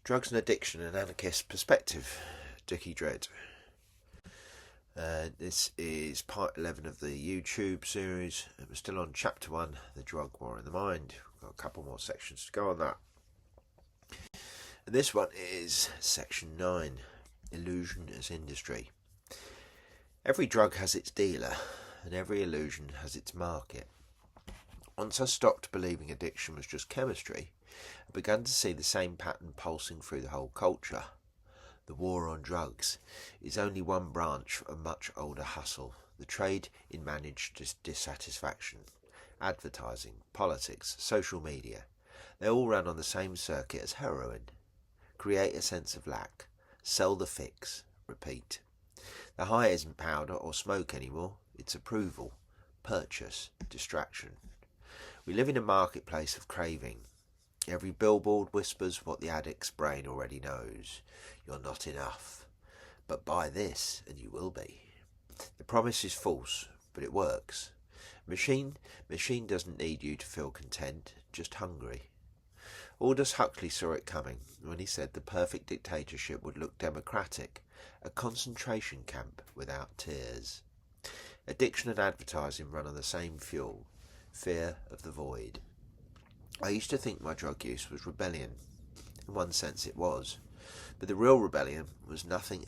Drugs and Addiction, an Anarchist Perspective, Dickie Dredd. This is part 11 of the YouTube series. We're still on chapter 1, The Drug War in the Mind. We've got a couple more sections to go on that. And this one is section 9, Illusion as Industry. Every drug has its dealer, and every illusion has its market. Once I stopped believing addiction was just chemistry, I began to see the same pattern pulsing through the whole culture. The war on drugs is only one branch of a much older hustle, the trade in managed dissatisfaction. Advertising, politics, social media, they all run on the same circuit as heroin. Create a sense of lack, sell the fix, repeat. The high isn't powder or smoke anymore, it's approval, purchase, distraction. We live in a marketplace of craving. Every billboard whispers what the addict's brain already knows. You're not enough. But buy this and you will be. The promise is false, but it works. Machine doesn't need you to feel content, just hungry. Aldous Huxley saw it coming when he said the perfect dictatorship would look democratic, a concentration camp without tears. Addiction and advertising run on the same fuel, fear of the void. I used to think my drug use was rebellion. In one sense it was. But the real rebellion was noticing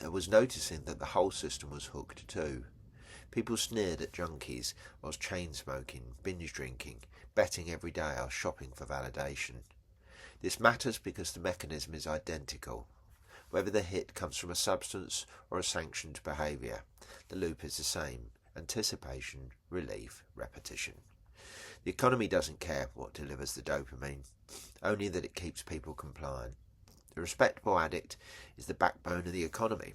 that the whole system was hooked too. People sneered at junkies whilst chain smoking, binge drinking, betting every day or shopping for validation. This matters because the mechanism is identical. Whether the hit comes from a substance or a sanctioned behaviour, the loop is the same. Anticipation, relief, repetition. The economy doesn't care what delivers the dopamine, only that it keeps people compliant. The respectable addict is the backbone of the economy.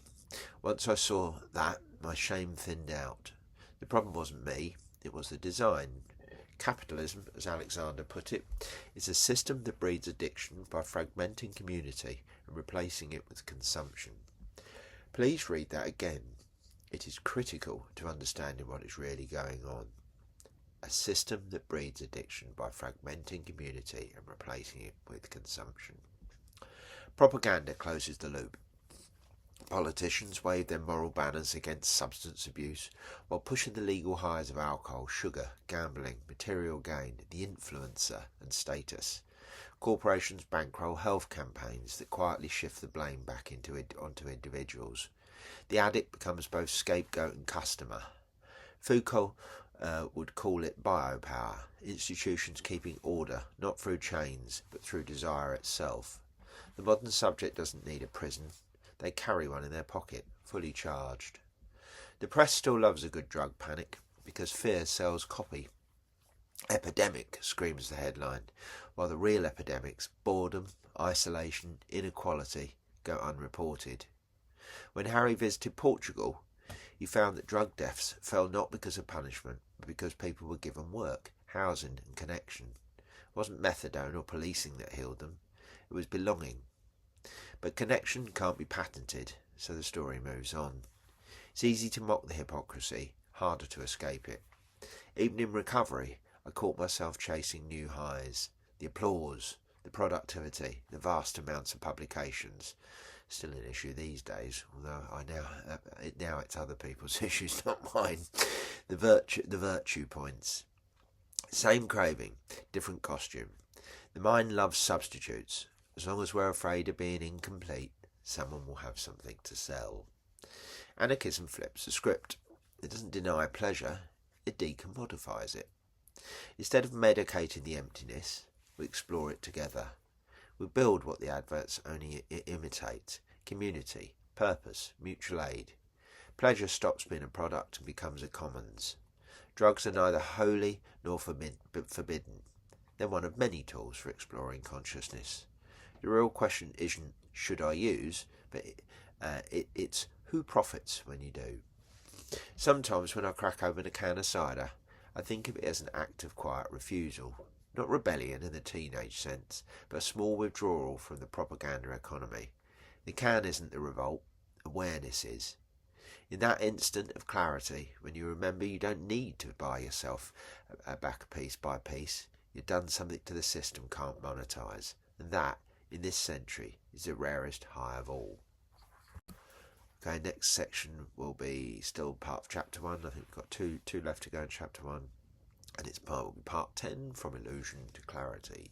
Once I saw that, my shame thinned out. The problem wasn't me, it was the design. Capitalism, as Alexander put it, is a system that breeds addiction by fragmenting community and replacing it with consumption. Please read that again. It is critical to understanding what is really going on. A system that breeds addiction by fragmenting community and replacing it with consumption. Propaganda closes the loop. Politicians wave their moral banners against substance abuse while pushing the legal highs of alcohol, sugar, gambling, material gain, the influencer and status. Corporations bankroll health campaigns that quietly shift the blame back onto individuals. The addict becomes both scapegoat and customer. Foucault would call it biopower, institutions keeping order, not through chains, but through desire itself. The modern subject doesn't need a prison. They carry one in their pocket, fully charged. The press still loves a good drug panic, because fear sells copy. Epidemic, screams the headline, while the real epidemics, boredom, isolation, inequality, go unreported. When Harry visited Portugal, he found that drug deaths fell not because of punishment, but because people were given work, housing and connection. It wasn't methadone or policing that healed them, it was belonging. But connection can't be patented, so the story moves on. It's easy to mock the hypocrisy, harder to escape it. Even in recovery, I caught myself chasing new highs, the applause, the productivity, the vast amounts of publications. Still an issue these days, although now it's other people's issues, not mine. The virtue points. Same craving, different costume. The mind loves substitutes. As long as we're afraid of being incomplete, someone will have something to sell. Anarchism flips the script. It doesn't deny pleasure, it decommodifies it. Instead of medicating the emptiness, we explore it together. We build what the adverts only imitate: community, purpose, mutual aid. Pleasure stops being a product and becomes a commons. Drugs are neither holy nor forbidden. They're one of many tools for exploring consciousness. The real question isn't should I use, but it's who profits when you do. Sometimes when I crack open a can of cider, I think of it as an act of quiet refusal. Not rebellion in the teenage sense, but a small withdrawal from the propaganda economy. The can isn't the revolt, awareness is. In that instant of clarity, when you remember you don't need to buy yourself back piece by piece, you've done something to the system can't monetize, and that, in this century, is the rarest high of all. Okay, next section will be still part of chapter 1. I think we've got two left to go in chapter 1, and will be part 10, From Illusion to Clarity.